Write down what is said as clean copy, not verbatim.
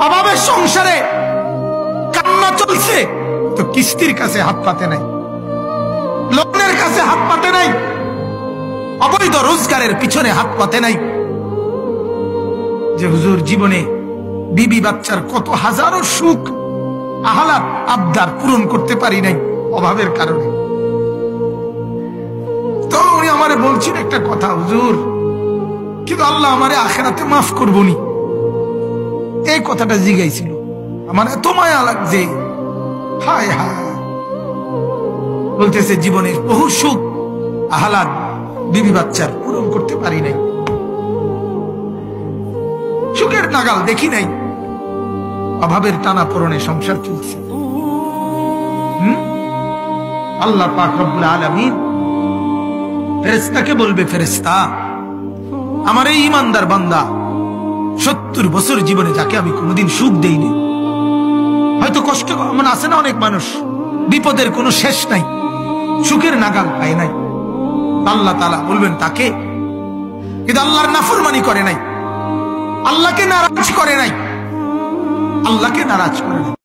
অভাবের সংসারে কান্না চলছে, তো কিস্তির কাছে হাত পাতে নাই, লোনের কাছে হাত পাতে নাই, অবৈধ রোজগারের পিছনে হাত পাতে নাই। যে হুজুর জীবনে বিবি বাচ্চার কত হাজারো সুখ আহ্লাদ আবদার পূরণ করতে পারি নাই অভাবের কারণে। তো উনি আমারে বলছেন একটা কথা, হুজুর কিন্তু আল্লাহ আমারে আখেরাতে মাফ করবনি, এই কথাটা জিগাইছিল। আমার এত মায়া লাগছে, হায় হায়। বলতেছে জীবনের বহু সুখ আহ্লাদ বিবি বাচ্চার পূরণ করতে পারি নাই, সুখের নাগাল দেখি নাই, অভাবের টানা পড়নে সংসার চলছে। আল্লাহ পাক রব্বুল আলামিন ফেরেশতাকে বলবে, ফেরেশতা আমার এই ঈমানদার বান্দা 70 বছর জীবনে যাকে আমি কোনোদিন সুখ দেইনি, হয়তো কষ্ট এমন আছে না অনেক মানুষ বিপদের কোনো শেষ নাই, সুখের নাগাল পায় নাই। আল্লাহ তাআলা বলবেন তাকে, কিন্তু আল্লাহর নাফরমানি করে নাই, আল্লাহকে নারাজ করে নাই, আল্লাহকে নারাজ করে নাই।